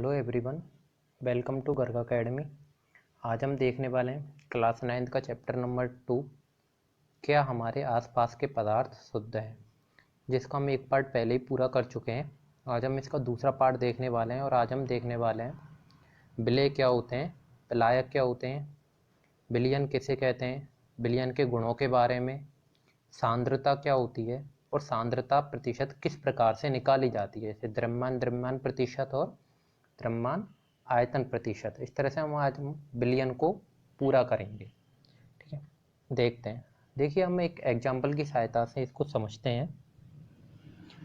Hello everyone, welcome to Garg academy. आज हम देखने वाले हैं क्लास 9 का चैप्टर नंबर 2, क्या हमारे आसपास के पदार्थ शुद्ध हैं, जिसका हम एक पार्ट पहले ही पूरा कर चुके हैं। आज हम इसका दूसरा पार्ट देखने वाले हैं और आज हम देखने वाले हैं विलेय क्या होते हैं, विलायक क्या होते हैं, विलयन किसे कहते हैं, विलयन के गुणों के बारे में, सांद्रता क्या होती है और सांद्रता प्रतिशत किस प्रकार से निकाली जाती है, जैसे द्रव्यमान प्रतिशत और द्रव्यमान आयतन प्रतिशत। इस तरह से हम आज विलयन को पूरा करेंगे। ठीक है, देखते हैं। देखिए, हम एक एग्जाम्पल की सहायता से इसको समझते हैं।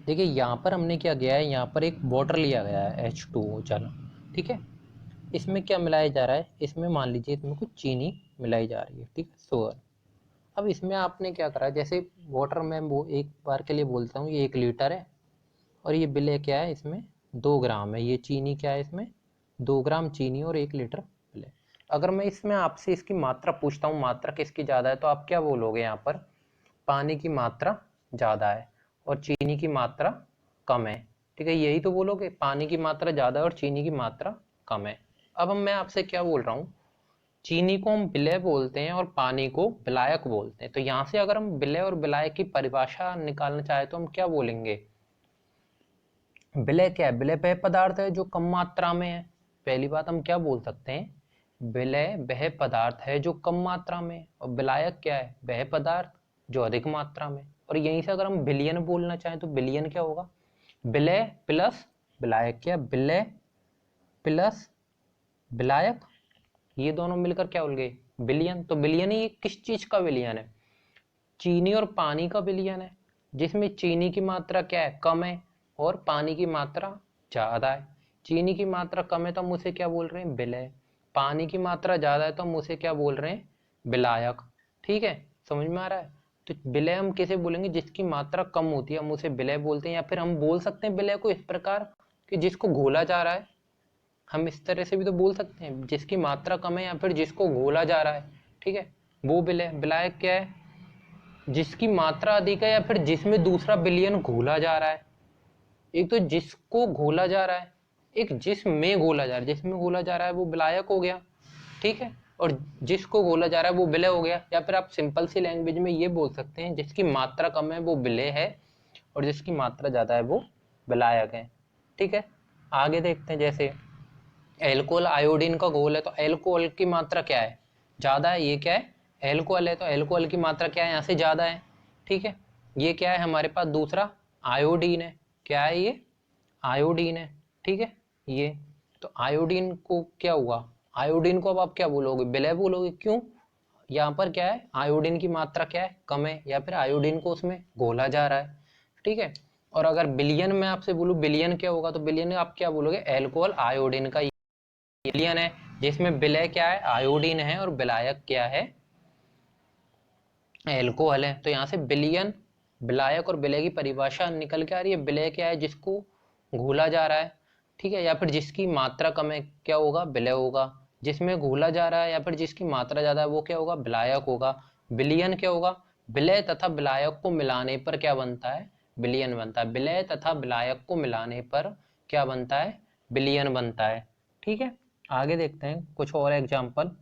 देखिए, यहाँ पर हमने क्या किया है, यहाँ पर एक वाटर लिया गया है H2O जल। ठीक है, इसमें क्या मिलाया जा रहा है, इसमें मान लीजिए इसमें कुछ चीनी मिलाई जा रही है। ठीक है, शुगर। अब इसमें आपने क्या करा, जैसे वाटर में वो एक बार के लिए बोलता हूँ, ये 1 लीटर है और ये विलेय क्या है, इसमें 2 ग्राम है। ये चीनी क्या है, इसमें 2 ग्राम चीनी और 1 लीटर विलेय। अगर मैं इसमें आपसे इसकी मात्रा पूछता हूँ, मात्रा किसकी ज़्यादा है, तो आप क्या बोलोगे, यहाँ पर पानी की मात्रा ज़्यादा है और चीनी की मात्रा कम है। ठीक है, यही तो बोलोगे, पानी की मात्रा ज़्यादा है और चीनी की मात्रा कम है। अब मैं आपसे क्या बोल रहा हूँ, चीनी को हम विलेय बोलते हैं और पानी को विलायक बोलते हैं। तो यहाँ से अगर हम विलेय और विलायक की परिभाषा निकालना चाहे तो हम क्या बोलेंगे, विलेय क्या है, विलेय वह पदार्थ है जो कम मात्रा में है। पहली बात हम क्या बोल सकते हैं, विलेय वह पदार्थ है जो कम मात्रा में है, और विलायक क्या है, वह पदार्थ जो अधिक मात्रा में। और यहीं से अगर हम विलयन बोलना चाहें तो विलयन क्या होगा, विलेय प्लस विलायक। क्या, विलेय प्लस विलायक, ये दोनों मिलकर क्या बोल गए, विलयन। तो विलयन ही किस चीज का विलयन है, चीनी और पानी का विलयन है, जिसमें चीनी की मात्रा क्या है, कम है और पानी की मात्रा ज्यादा है। चीनी की मात्रा कम है तो हम उसे क्या बोल रहे हैं, विलेय। पानी की मात्रा ज्यादा है तो हम उसे क्या बोल रहे हैं, विलायक। ठीक है, समझ में आ रहा है। तो विलेय हम किसे बोलेंगे, जिसकी मात्रा कम होती है हम उसे विलेय बोलते हैं। या फिर हम बोल सकते हैं विलेय को इस प्रकार कि जिसको घोला जा रहा है, हम इस तरह से भी तो बोल सकते हैं, जिसकी मात्रा कम है या फिर जिसको घोला जा रहा है। ठीक है, वो विलेय। विलायक क्या है, जिसकी मात्रा अधिक है या फिर जिसमें दूसरा विलयन घोला जा रहा है। एक तो जिसको घोला जा रहा है, एक जिसमें घोला जा रहा है। जिसमें घोला जा रहा है वो विलायक हो गया। ठीक है, और जिसको घोला जा रहा है वो विलेय हो गया। या फिर आप सिंपल सी लैंग्वेज में ये बोल सकते हैं, जिसकी मात्रा कम है वो विलेय है और जिसकी मात्रा ज्यादा है वो विलायक है। ठीक है, आगे देखते हैं। जैसे एल्कोहल आयोडीन का घोल है तो एल्कोहल की मात्रा क्या है, ज्यादा है। ये क्या है, एल्कोहल है तो एल्कोहल की मात्रा क्या है, यहाँ से ज्यादा है। ठीक है, ये क्या है हमारे पास, दूसरा आयोडीन है। क्या है ये, आयोडीन है। ठीक है, ये तो आयोडीन को क्या हुआ, आयोडीन को अब आप क्या बोलोगे, विलेय बोलोगे। क्यों, यहाँ पर क्या है, आयोडीन की मात्रा क्या है, कम है, या फिर आयोडीन को उसमें घोला जा रहा है। ठीक है, और अगर बिलियन में आपसे बोलूं बिलियन क्या होगा, तो बिलियन आप क्या बोलोगे, एल्कोहल आयोडीन का विलयन है, जिसमें विलेय क्या है, आयोडीन है, और विलायक क्या है, एल्कोहल है। तो यहाँ से विलयन, विलायक और विलेय की परिभाषा निकल के आ रही है। विलेय क्या है, जिसको घोला जा रहा है। ठीक है, या फिर जिसकी मात्रा कम है, क्या होगा, विलेय होगा। जिसमें घोला जा रहा है या फिर जिसकी मात्रा ज्यादा है वो क्या होगा, विलायक होगा। विलयन क्या होगा, विलेय तथा विलायक को मिलाने पर क्या बनता है, विलयन बनता है। विलेय तथा विलायक को मिलाने पर क्या बनता है, विलयन बनता है। ठीक है, आगे देखते हैं कुछ और एग्जाम्पल।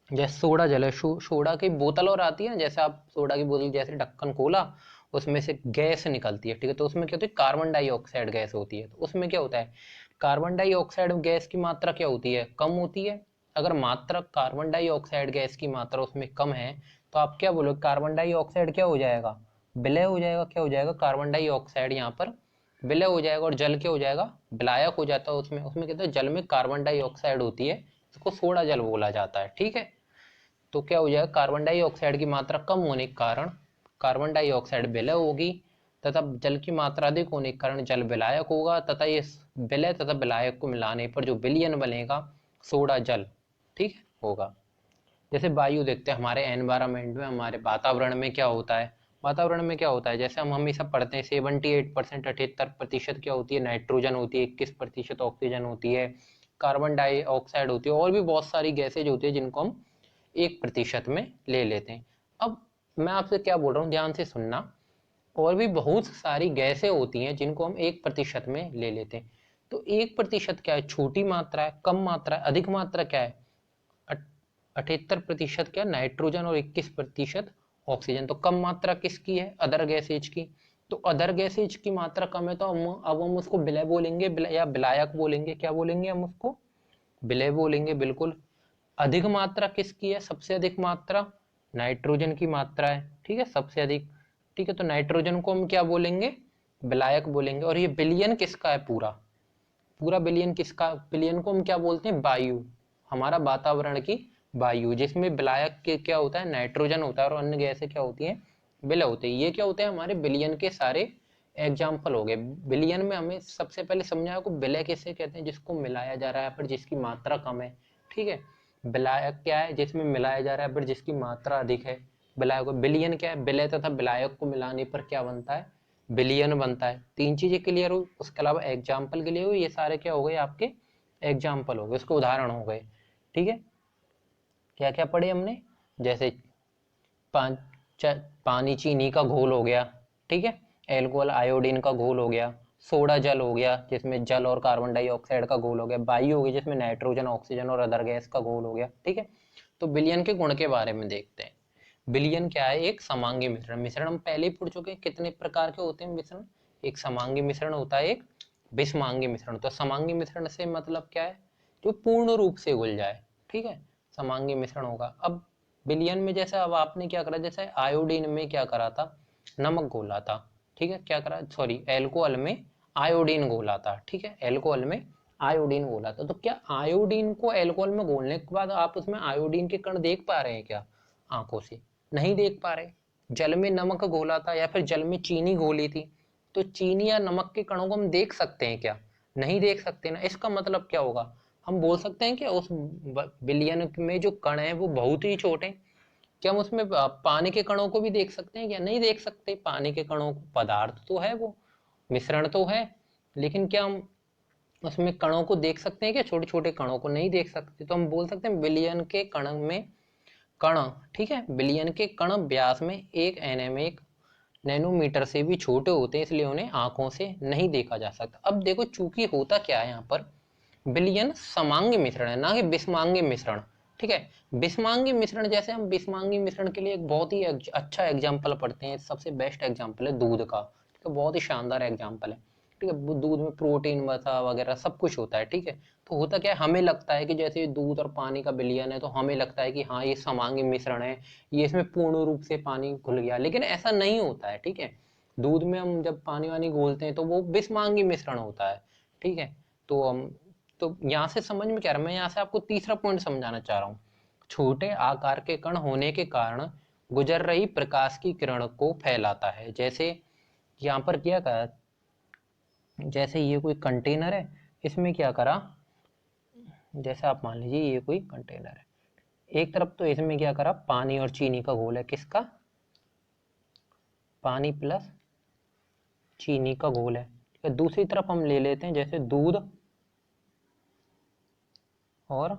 जैसे सोडा जल है, सोडा की बोतल और आती है ना, जैसे आप सोडा की बोतल जैसे ढक्कन खोला, उसमें से गैस निकलती है। ठीक है, तो उसमें क्या होती है, कार्बन डाइऑक्साइड गैस होती है। तो उसमें क्या होता है, कार्बन डाइऑक्साइड गैस की मात्रा क्या होती है, कम होती है। अगर मात्रा कार्बन डाइऑक्साइड गैस की मात्रा उसमें कम है तो आप क्या बोलोगे, कार्बन डाइऑक्साइड क्या हो जाएगा, विलय हो जाएगा। क्या हो जाएगा, कार्बन डाइऑक्साइड यहाँ पर विलय हो जाएगा और जल क्या हो जाएगा, विलायक हो जाता है। उसमें उसमें कहते हैं जल में कार्बन डाइऑक्साइड होती है, इसको सोडा जल बोला जाता है। ठीक है, तो क्या हो जाएगा, कार्बन डाइऑक्साइड की मात्रा कम होने के कारण कार्बन डाइऑक्साइड विलय होगी, तथा जल की मात्रा अधिक होने के कारण जल विलायक होगा, तथा ये विलय तथा विलायक को मिलाने पर जो विलयन बनेगा, सोडा जल, ठीक है, होगा। जैसे वायु देखते हैं, हमारे एनवायरमेंट में, हमारे वातावरण में क्या होता है, वातावरण में क्या होता है, जैसे हम हमेशा पढ़ते हैं 78%, 78% क्या होती है, नाइट्रोजन होती है, 21% ऑक्सीजन होती है, कार्बन डाइऑक्साइड होती है, और भी बहुत सारी गैसेज होती है जिनको हम 1% में ले लेते हैं। अब मैं आपसे क्या बोल रहा हूँ, ध्यान से सुनना, और भी बहुत सारी गैसें होती हैं जिनको हम 1% में ले लेते हैं। तो 1% क्या है, छोटी मात्रा है, कम मात्रा है। अधिक मात्रा क्या है, 78% क्या नाइट्रोजन और 21% ऑक्सीजन। तो कम मात्रा किसकी है, अदर गैसेज की। तो अदर गैसेज की मात्रा कम है तो अब हम उसको विलय बोलेंगे, या विलायक बोलेंगे। क्या बोलेंगे हम उसको, विलय बोलेंगे, बिल्कुल। अधिक मात्रा किसकी है, सबसे अधिक मात्रा नाइट्रोजन की मात्रा है, ठीक है, सबसे अधिक। ठीक है, तो नाइट्रोजन को हम क्या बोलेंगे, विलायक बोलेंगे। और ये विलयन किसका है, पूरा पूरा विलयन किसका, विलयन को हम क्या बोलते हैं, वायु, हमारा वातावरण की वायु, जिसमें विलायक के क्या होता है, नाइट्रोजन होता है, और अन्य गैसें क्या होती हैं, विलय होते हैं। ये क्या होते हैं, हमारे विलयन के सारे एग्जाम्पल हो गए। विलयन में हमें सबसे पहले समझाया को विलय किसे कहते हैं, जिसको मिलाया जा रहा है पर जिसकी मात्रा कम है, ठीक है। विलायक क्या है, जिसमें मिलाया जा रहा है पर जिसकी मात्रा अधिक है, विलायक। विलयन क्या है, विलय तथा विलायक को मिलाने पर क्या बनता है, विलयन बनता है। तीन चीजें क्लियर हो, उसके अलावा एग्जाम्पल क्लियर हो, ये सारे क्या हो गए आपके एग्जाम्पल हो गए, उसके उदाहरण हो गए, ठीक है। क्या क्या पढ़े हमने, जैसे पानी चीनी का घोल हो गया, ठीक है, एल्कोहल आयोडीन का घोल हो गया, सोडा जल हो गया जिसमें जल और कार्बन डाइऑक्साइड का घोल हो गया, वायु हो गई जिसमें नाइट्रोजन ऑक्सीजन और अदर गैस का घोल हो गया, ठीक है। तो विलयन के गुण के बारे में देखते हैं। विलयन क्या है, एक समांगी मिश्रण। मिश्रण हम पहले ही पढ़ चुके हैं, कितने प्रकार के होते हैं मिश्रण, एक समांगी मिश्रण होता है, एक विषमांगी मिश्रण। तो समांगी मिश्रण से मतलब क्या है, जो पूर्ण रूप से घुल जाए, ठीक है, समांगी मिश्रण होगा। अब विलयन में जैसे अब आपने क्या करा, जैसे आयोडीन में क्या करा था, नमक घोला था, ठीक है, क्या करा, सॉरी, एल्कोहल में आयोडीन घोला था, ठीक है, एल्कोहल में आयोडीन घोला था। तो क्या आयोडीन को एल्कोहल में घोलने के बाद आप उसमें आयोडीन के कण देख पा रहे हैं क्या, आंखों से नहीं देख पा रहे। जल में नमक घोला था या फिर जल में चीनी घोली थी, तो चीनी या नमक के कणों को हम देख सकते हैं क्या, नहीं देख सकते ना। इसका मतलब क्या होगा, हम बोल सकते हैं कि उस विलयन में जो कण है वो बहुत ही छोटे हैं। क्या हम उसमें पानी के कणों को भी देख सकते हैं क्या, नहीं देख सकते। पानी के कणों को, पदार्थ तो है वो, मिश्रण तो है, लेकिन क्या हम उसमें कणों को देख सकते हैं क्या, छोटे छोटे कणों को नहीं देख सकते। तो हम बोल सकते हैं विलयन के कण में, कण, ठीक है, विलयन के कण व्यास में 1 नैनोमीटर से भी छोटे होते हैं, इसलिए उन्हें आंखों से नहीं देखा जा सकता। अब देखो, चूंकि होता क्या है यहाँ पर, विलयन समांगी मिश्रण है, ना कि विषमांगी मिश्रण, ठीक है। विषमांगी मिश्रण, जैसे हम विषमांगी मिश्रण के लिए एक बहुत ही अच्छा एग्जाम्पल पढ़ते हैं, सबसे बेस्ट एग्जाम्पल है दूध का, ठीक है, बहुत ही शानदार एग्जाम्पल है, ठीक है। दूध में प्रोटीन वसा वगैरह सब कुछ होता है, ठीक है। तो होता क्या है, हमें लगता है कि जैसे दूध और पानी का विलयन है, तो हमें लगता है कि हाँ ये समांगी मिश्रण है, ये इसमें पूर्ण रूप से पानी घुल गया, लेकिन ऐसा नहीं होता है, ठीक है। दूध में हम जब पानी वानी घोलते हैं तो वो विषमांगी मिश्रण होता है, ठीक है। तो हम, तो यहाँ से समझ में क्या आ रहा है, मैं यहाँ से आपको तीसरा पॉइंट समझाना चाह रहा हूँ। छोटे आकार के कण होने के कारण गुजर रही प्रकाश की किरण को फैलाता है। जैसे यहाँ पर क्या कहा, जैसे ये कोई कंटेनर है, इसमें क्या करा, जैसे आप मान लीजिए ये कोई कंटेनर है, एक तरफ तो इसमें क्या करा, पानी और चीनी का घोल है, किसका, पानी प्लस चीनी का घोल है, ठीक है। दूसरी तरफ हम ले लेते हैं जैसे दूध और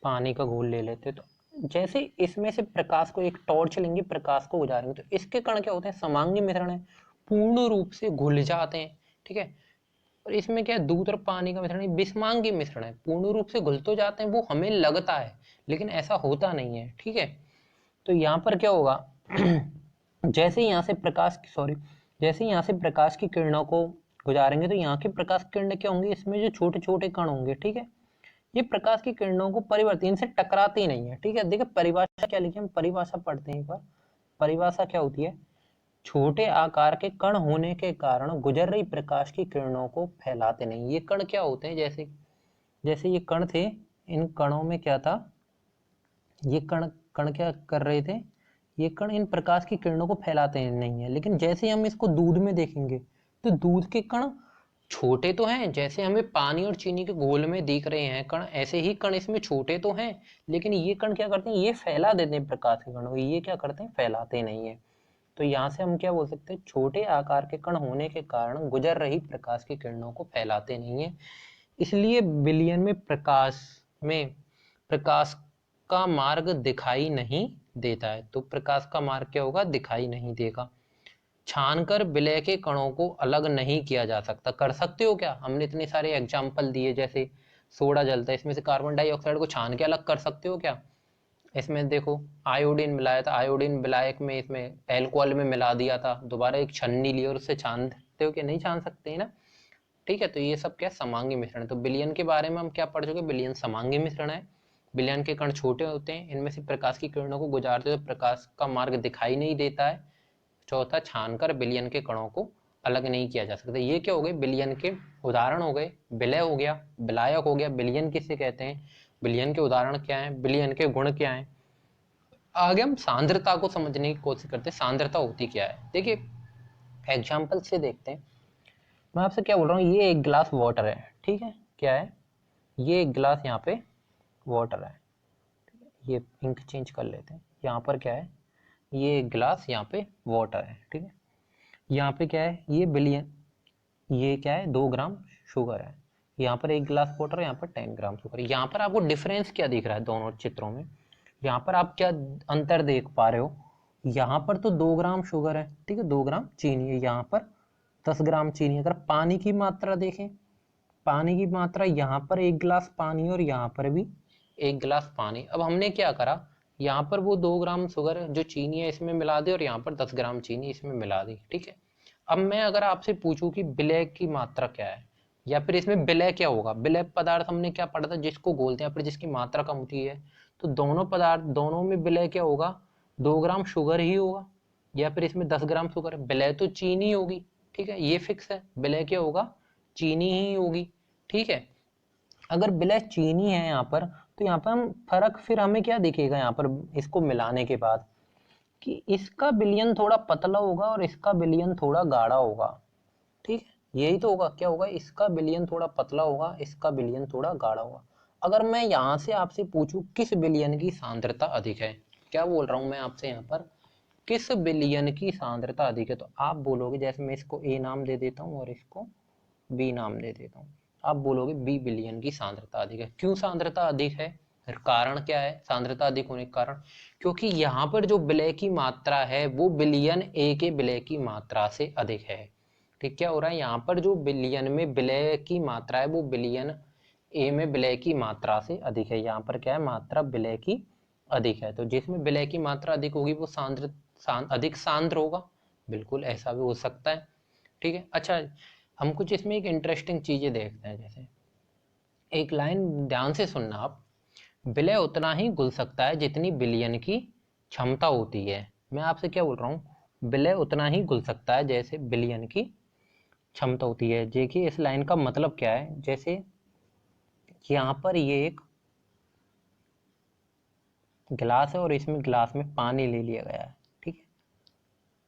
पानी का घोल ले लेते हैं। तो जैसे इसमें से प्रकाश को, एक टॉर्च लेंगे, प्रकाश को गुजारेंगे, तो इसके कण क्या होते हैं, समांगी मिश्रण है, पूर्ण रूप से घुल जाते हैं, ठीक है। और इसमें क्या है, दूध और पानी का मिश्रण विषमांगी मिश्रण है, पूर्ण रूप से घुल तो जाते हैं, वो हमें लगता है लेकिन ऐसा होता नहीं है, ठीक है। तो यहाँ पर क्या होगा जैसे यहाँ से प्रकाश, सॉरी, जैसे यहाँ से प्रकाश की किरणों को गुजारेंगे, तो यहाँ के प्रकाश किरण क्या होंगे, इसमें जो छोटे छोटे कण होंगे, ठीक है, ये प्रकाश की किरणों को परिवर्तित, इनसे टकराती नहीं है, ठीक है। देखिए परिभाषा क्या लिखी, हम परिभाषा पढ़ते हैं एक बार। परिभाषा क्या होती है, छोटे आकार के कण होने के कारण गुजर रही प्रकाश की किरणों को फैलाते नहीं। ये कण क्या होते हैं, जैसे जैसे ये कण थे, इन कणों में क्या था, ये कण कण क्या कर रहे थे, ये कण इन प्रकाश की किरणों को फैलाते नहीं है। लेकिन जैसे हम इसको दूध में देखेंगे, तो दूध के कण छोटे तो हैं, जैसे हमें पानी और चीनी के घोल में दिख रहे हैं कण, ऐसे ही कण इसमें छोटे तो हैं, लेकिन ये कण क्या करते हैं, ये फैला देते हैं प्रकाश के कणों को, ये क्या करते हैं, फैलाते नहीं है। तो यहाँ से हम क्या बोल सकते हैं, छोटे आकार के कण होने के कारण गुजर रही प्रकाश की किरणों को फैलाते नहीं है, इसलिए विलयन में प्रकाश का मार्ग दिखाई नहीं देता है। तो प्रकाश का मार्ग क्या होगा, दिखाई नहीं देगा। छानकर विलय के कणों को अलग नहीं किया जा सकता। कर सकते हो क्या? हमने इतने सारे एग्जाम्पल दिए, जैसे सोडा जलता है, इसमें से कार्बन डाइऑक्साइड को छान के अलग कर सकते हो क्या? इसमें देखो आयोडीन मिलाया था, आयोडीन विलायक में इसमें एल्कोहल में मिला दिया था, दोबारा एक छन्नी ली और उससे छान सकते हो क्या? नहीं छान सकते है ना। ठीक है, तो ये सब क्या समांगी मिश्रण है। तो विलयन के बारे में हम क्या पढ़ चुके? विलयन समांगी मिश्रण है। विलयन के कण छोटे होते हैं, इनमें से प्रकाश की किरणों को गुजारते हुए प्रकाश का मार्ग दिखाई नहीं देता है। चौथा, छानकर विलयन के कणों को अलग नहीं किया जा सकता। ये क्या हो गए? विलयन के उदाहरण हो गए। विलय हो गया, विलायक हो गया, विलयन किसे कहते हैं, विलयन के उदाहरण क्या है, विलयन के गुण क्या है। आगे हम सांद्रता को समझने की कोशिश करते हैं, सांद्रता होती क्या है। देखिए एग्जाम्पल से देखते हैं। मैं आपसे क्या बोल रहा हूँ, ये एक गिलास वाटर है, ठीक है, क्या है, ये एक गिलास यहाँ पे वाटर है। ये इंक चेंज कर लेते हैं। यहाँ पर क्या है, ये एक गिलास यहाँ पे वाटर है, ठीक है। यहाँ पे क्या है, ये बिलियन, ये क्या है, 2 ग्राम शुगर है। यहाँ पर एक गिलास वाटर है, यहाँ पर 10 ग्राम शुगर है। यहाँ पर आपको डिफरेंस क्या दिख रहा है दोनों चित्रों में? यहाँ पर आप क्या अंतर देख पा रहे हो? यहाँ पर तो 2 ग्राम शुगर है, ठीक है, 2 ग्राम चीनी है, यहाँ पर 10 ग्राम चीनी। अगर पानी की मात्रा देखें, पानी की मात्रा यहाँ पर 1 गिलास पानी और यहाँ पर भी 1 गिलास पानी। अब हमने क्या करा, यहाँ पर वो 2 ग्राम शुगर जो चीनी है इसमें मिला दी और यहाँ पर 10 ग्राम चीनी इसमें मिला दी, ठीक है। अब मैं अगर आपसे पूछूं कि विलय की मात्रा क्या है, या फिर इसमें विलय क्या होगा, विलय पदार्थ हमने क्या पढ़ा था, जिसको घोलते हैं, फिर जिसकी मात्रा कम होती है, तो दोनों पदार्थ, दोनों में विलय क्या होगा, 2 ग्राम शुगर ही होगा, या फिर इसमें 10 ग्राम शुगर है, विलय तो चीनी होगी, ठीक है, ये फिक्स है, विलय क्या होगा, चीनी ही होगी, ठीक है। अगर विलय चीनी है यहाँ पर, तो यहाँ पर हम फर्क, फिर हमें क्या दिखेगा यहाँ पर इसको मिलाने के बाद, कि इसका विलयन थोड़ा पतला होगा और इसका विलयन थोड़ा गाढ़ा होगा, ठीक है, यही तो होगा। क्या होगा, इसका विलयन थोड़ा पतला होगा, इसका विलयन थोड़ा गाढ़ा होगा। अगर मैं यहाँ से आपसे पूछूं किस विलयन की सांद्रता अधिक है, क्या बोल रहा हूं मैं आपसे यहाँ पर, किस विलयन की सांद्रता अधिक है, तो आप बोलोगे, जैसे मैं इसको ए नाम दे देता हूँ और इसको बी नाम दे देता हूँ, आप बोलोगे बी विलयन की सांद्रता अधिक है। क्यों सांद्रता अधिक है, कारण क्या है सांद्रता अधिक होने का कारण? क्योंकि यहाँ पर जो विलय की मात्रा है वो विलयन ए के विलय की मात्रा से अधिक है। ठीक, क्या हो रहा है, यहाँ पर जो विलयन में विलय की मात्रा है वो विलयन ए में विलय की मात्रा से अधिक है। यहाँ पर क्या है, मात्रा विलय की अधिक है, तो जिसमें विलय की मात्रा अधिक होगी वो अधिक सांद्र होगा। बिल्कुल ऐसा भी हो सकता है, ठीक है। अच्छा, हम कुछ इसमें एक इंटरेस्टिंग चीजें देखते हैं, जैसे एक लाइन ध्यान से सुनना आप, विलय उतना ही घुल सकता है जितनी विलयन की क्षमता होती है। मैं आपसे क्या बोल रहा हूँ, विलय उतना ही घुल सकता है जैसे विलयन की क्षमता होती है। देखिए इस लाइन का मतलब क्या है, जैसे यहाँ पर ये एक गिलास है और इसमें गिलास में पानी ले लिया गया है, ठीक है,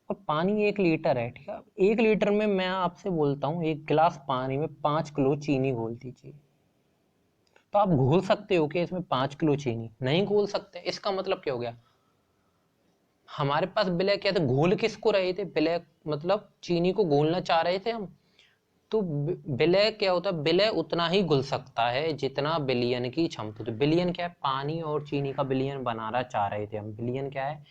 और पानी 1 लीटर है, ठीक है। 1 लीटर में मैं आपसे बोलता हूँ एक गिलास पानी में 5 किलो चीनी घोल दीजिए, तो आप घोल सकते हो कि इसमें 5 किलो चीनी? नहीं घोल सकते। इसका मतलब क्या हो गया, हमारे पास विलय क्या था, घोल किसको रहे थे, विलय मतलब चीनी को घोलना चाह रहे थे हम। तो विलय क्या होता है, विलय उतना ही घुल सकता है जितना विलयन की क्षमता। तो विलयन क्या है, पानी और चीनी का विलयन बनाना चाह रहे थे हम। विलयन क्या है,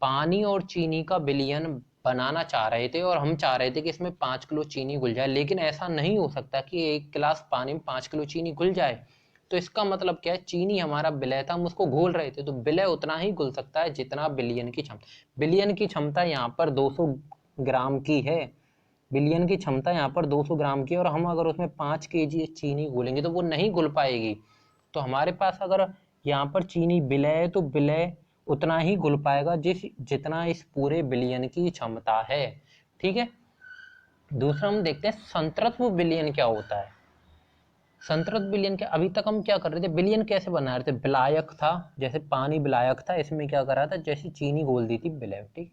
पानी और चीनी का विलयन बनाना चाह रहे थे और हम चाह रहे थे कि इसमें 5 किलो चीनी घुल जाए, लेकिन ऐसा नहीं हो सकता कि 1 गिलास पानी में 5 किलो चीनी घुल जाए। तो इसका मतलब क्या है, चीनी हमारा विलय था, हम उसको घोल रहे थे, तो विलय उतना ही घुल सकता है जितना विलयन की क्षमता। विलयन की क्षमता यहाँ पर 200 ग्राम की है, विलयन की क्षमता यहाँ पर 200 ग्राम की, और हम अगर उसमें 5 केजी चीनी घोलेंगे तो वो नहीं घुल पाएगी। तो हमारे पास अगर यहाँ पर चीनी विलय है तो विलय उतना ही घुल पाएगा जितना इस पूरे विलयन की क्षमता है, ठीक है। दूसरा हम देखते हैं संतृप्त विलयन क्या होता है। संतृप्त विलयन क्या, अभी तक हम क्या कर रहे थे, विलयन कैसे बना रहे थे, विलायक था, जैसे पानी विलायक था, इसमें क्या कर रहा था, जैसे चीनी घोल दी थी विलय, ठीक।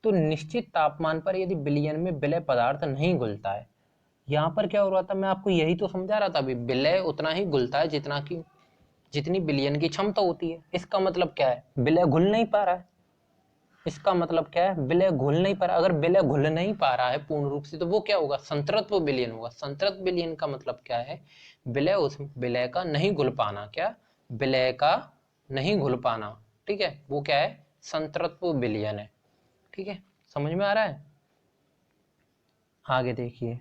तो निश्चित तापमान पर यदि विलयन में विलय पदार्थ नहीं घुलता है, यहाँ पर क्या हो रहा था, मैं आपको यही तो समझा रहा था अभी, विलय उतना ही घुलता है जितना की जितनी विलयन की क्षमता होती है। इसका मतलब क्या है, विलय घुल नहीं पा रहा है। इसका मतलब क्या है, विलय घुल नहीं पा रहा। अगर विलय घुल नहीं पा रहा है पूर्ण रूप से, तो वो क्या होगा, संतृप्त विलयन होगा। संतृप्त विलयन का मतलब क्या है, विलय उस विलय का नहीं घुल पाना, क्या, विलय का नहीं घुल पाना, ठीक है, वो क्या है, संतृप्त विलयन है, ठीक है। समझ में आ रहा है। आगे देखिए,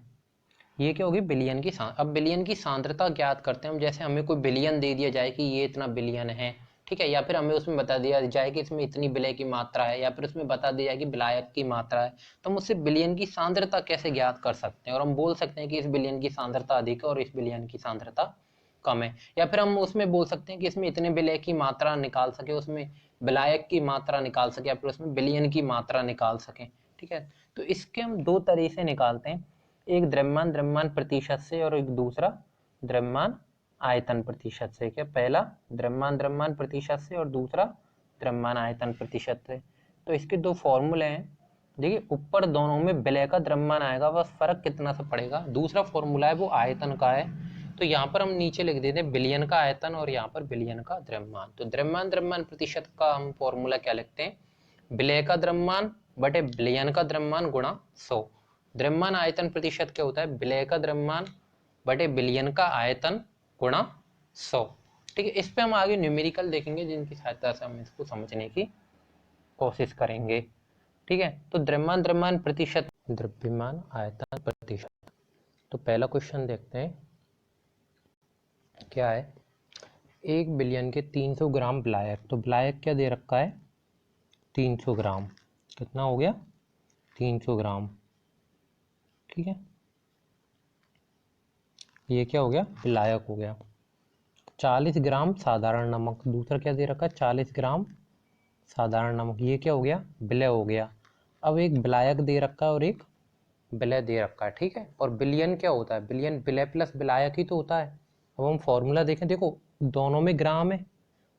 ये क्या होगी, बिलियन की अब बिलियन की सांद्रता ज्ञात करते हैं हम। जैसे हमें कोई बिलियन दे दिया जाए कि ये इतना बिलियन है, ठीक है, या फिर हमें उसमें बता दिया जाए कि इसमें इतनी विलय की मात्रा है, या फिर उसमें बता दिया जाए कि विलायक की मात्रा है, तो हम उससे बिलियन की सांद्रता कैसे ज्ञात कर सकते हैं। और हम बोल सकते हैं कि इस बिलियन की सांद्रता अधिक है और इस बिलियन की सांद्रता कम है। या फिर हम उसमें बोल सकते हैं कि इसमें इतने विलय की मात्रा निकाल सके, उसमें विलायक की मात्रा निकाल सके, या फिर उसमें बिलियन की मात्रा निकाल सके, ठीक है। तो इसके हम दो तरीके से निकालते हैं, एक द्रव्यमान द्रव्यमान प्रतिशत से और एक दूसरा द्रव्यमान आयतन प्रतिशत से। क्या, पहला द्रव्यमान द्रव्यमान प्रतिशत से और दूसरा द्रव्यमान आयतन प्रतिशत से। तो इसके दो फॉर्मूले हैं। देखिए, ऊपर दोनों में विलय का द्रव्यमान आएगा, बस फर्क कितना सा पड़ेगा। दूसरा फॉर्मूला है वो आयतन का है, तो यहाँ पर हम नीचे लिख देते हैं बिलियन का आयतन और यहाँ पर बिलियन का द्रव्यमान। तो द्रव्यमान द्रव्यमान प्रतिशत का हम फॉर्मूला क्या लिखते हैं, विलय का द्रव्यमान बटे बिलियन का द्रव्यमान गुणा 100। द्रव्यमान आयतन प्रतिशत क्या होता है, विलय का द्रव्यमान बटे बिलियन का आयतन गुणा 100, ठीक है। इस पे हम आगे न्यूमेरिकल देखेंगे जिनकी सहायता से हम इसको समझने की कोशिश करेंगे, ठीक है। तो द्रव्यमान द्रव्यमान प्रतिशत, द्रव्यमान आयतन प्रतिशत। तो पहला क्वेश्चन देखते हैं क्या है, 1 बिलियन के 300 ग्राम विलायक। तो विलायक क्या दे रखा है, 300 ग्राम। कितना हो गया, 300 ग्राम, ठीक है। ये क्या हो गया, विलायक हो गया। 40 ग्राम साधारण नमक, दूसरा क्या दे रखा है, 40 ग्राम साधारण नमक। ये क्या हो गया, विलय हो गया। अब एक विलायक दे रखा है और एक विलय दे रखा है, ठीक है। और बिलियन क्या होता है, बिलियन विलय प्लस विलायक ही तो होता है। अब हम फॉर्मूला देखें, देखो दोनों में ग्राम है,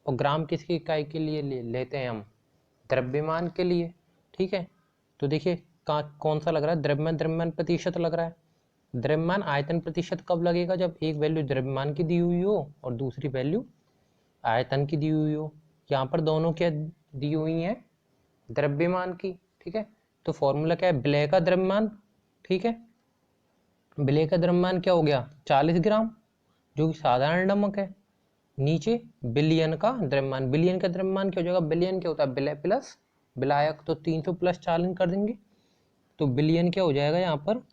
और ग्राम किसकी इकाई के लिए लेते हैं हम, द्रव्यमान के लिए, ठीक है। तो देखिए कौन सा लग रहा है, द्रव्यमान द्रव्यमान प्रतिशत लग रहा है। द्रव्यमान आयतन प्रतिशत कब लगेगा, जब एक वैल्यू द्रव्यमान की दी हुई हो और दूसरी वैल्यू आयतन की दी हुई हो। यहाँ पर दोनों क्या दी हुई है, द्रव्यमान की, ठीक है। तो फॉर्मूला क्या है, विलय का द्रव्यमान, ठीक है। विलय का द्रव्यमान क्या हो गया, 40 ग्राम, जो कि साधारण नमक है। नीचे बिलियन का द्रव्यमान, बिलियन का द्रव्यमान क्या हो जाएगा, बिलियन क्या होता है, विलय प्लस विलायक। तो 300 प्लस 40 कर देंगे, तो बिलियन क्या हो जाएगा, यहाँ पर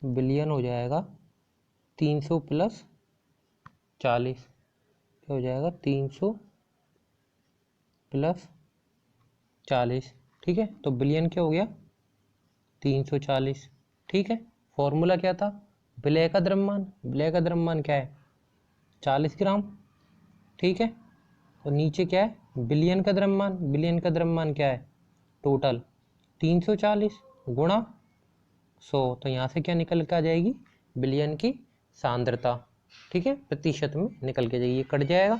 बिलियन हो जाएगा 300 प्लस 40, क्या हो जाएगा, 300 प्लस 40, ठीक है। तो बिलियन क्या हो गया, 340, ठीक है। फॉर्मूला क्या था, विलय का द्रव्यमान, विलय का द्रव्यमान क्या है, 40 ग्राम, ठीक है। और नीचे क्या है, बिलियन का द्रव्यमान, बिलियन का द्रव्यमान क्या है, टोटल 340 गुणा 100। तो यहाँ से क्या निकल के आ जाएगी, बिलियन की सांद्रता, ठीक है, प्रतिशत में निकल के जाएगी, ये कट जाएगा,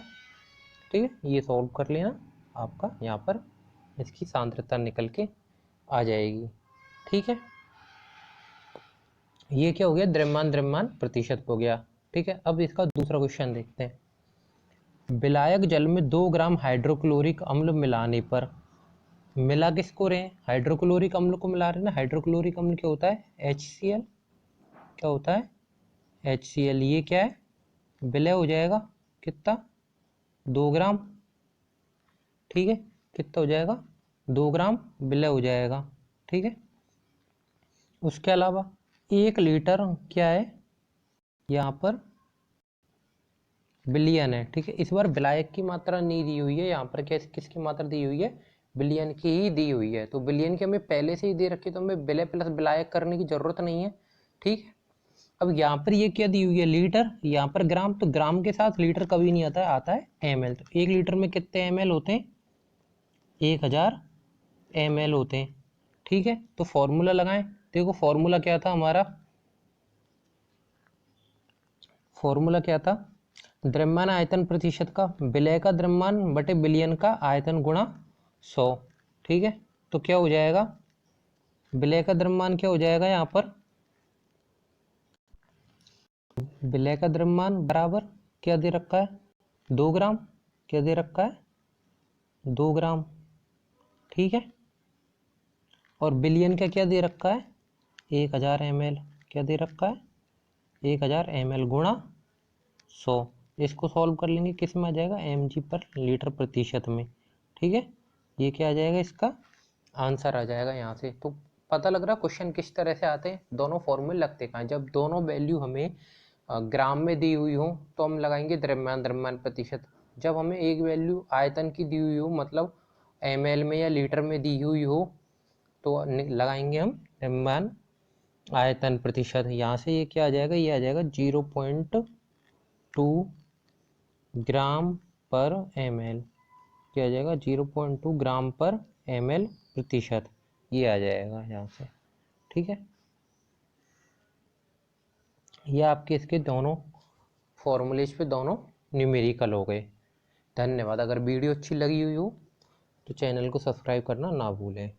ठीक है। ये सॉल्व कर लेना, आपका यहाँ पर इसकी सांद्रता निकल के आ जाएगी, ठीक है। ये क्या हो गया, द्रव्यमान द्रव्यमान प्रतिशत हो गया, ठीक है। अब इसका दूसरा क्वेश्चन देखते हैं। विलायक जल में 2 ग्राम हाइड्रोक्लोरिक अम्ल मिलाने पर, मिला किसको रहे हैं, हाइड्रोक्लोरिक अम्ल को मिला रहे हैं ना। हाइड्रोक्लोरिक अम्ल क्या होता है, HCl, क्या होता है, HCl। ये क्या है, विलय हो जाएगा, कितना, 2 ग्राम, ठीक है। कितना हो जाएगा, 2 ग्राम विलय हो जाएगा, ठीक है। उसके अलावा 1 लीटर क्या है, यहाँ पर बिलियन है, ठीक है। इस बार विलायक की मात्रा नहीं दी हुई है, यहाँ पर क्या किसकी मात्रा दी हुई है, बिलियन की ही दी हुई है। तो बिलियन की हमें पहले से ही दे रखी, तो हमें विलय प्लस विलायक करने की जरूरत नहीं है, ठीक है। अब यहाँ पर ये क्या दी हुई है, लीटर, यहाँ पर ग्राम, तो ग्राम के साथ लीटर कभी नहीं आता है, आता है ml। तो 1 लीटर में कितने ml होते हैं, 1000 ml होते हैं, ठीक है। तो फॉर्मूला लगाएं, देखो फॉर्मूला क्या था हमारा, फॉर्मूला क्या था, द्रव्यमान आयतन प्रतिशत का, विलय का द्रव्यमान बटे बिलियन का आयतन गुणा 100, ठीक है। तो क्या हो जाएगा, विलय का द्रव्यमान क्या हो जाएगा, यहाँ पर विलय का द्रव्यमान बराबर क्या दे रखा है, 2 ग्राम, क्या दे रखा है, 2 ग्राम, ठीक है। और बिलियन का क्या दे रखा है, 1000 ml, क्या दे रखा है, 1000 ml गुणा 100, इसको सॉल्व कर लेंगे, किस में आ जाएगा, mg पर लीटर प्रतिशत में। ठीक है, ये क्या आ जाएगा, इसका आंसर आ जाएगा यहाँ से। तो पता लग रहा है क्वेश्चन किस तरह से आते हैं, दोनों फॉर्मूले लगते कहाँ हैं। जब दोनों वैल्यू हमें ग्राम में दी हुई हो तो हम लगाएंगे द्रव्यमान, द्रव्यमान प्रतिशत। जब हमें एक वैल्यू आयतन की दी हुई हो, मतलब ml में या लीटर में दी हुई हो, तो लगाएंगे हम द्रव्यमान आयतन प्रतिशत। यहाँ से ये क्या आ जाएगा, ये आ जाएगा 0.2 ग्राम पर ml। क्या आ जाएगा, 0.2 ग्राम पर ml प्रतिशत, ये आ जाएगा यहाँ से। ठीक है, ये आपके इसके दोनों फॉर्मूलेज पे दोनों न्यूमेरिकल हो गए। धन्यवाद। अगर वीडियो अच्छी लगी हुई हो तो चैनल को सब्सक्राइब करना ना भूलें।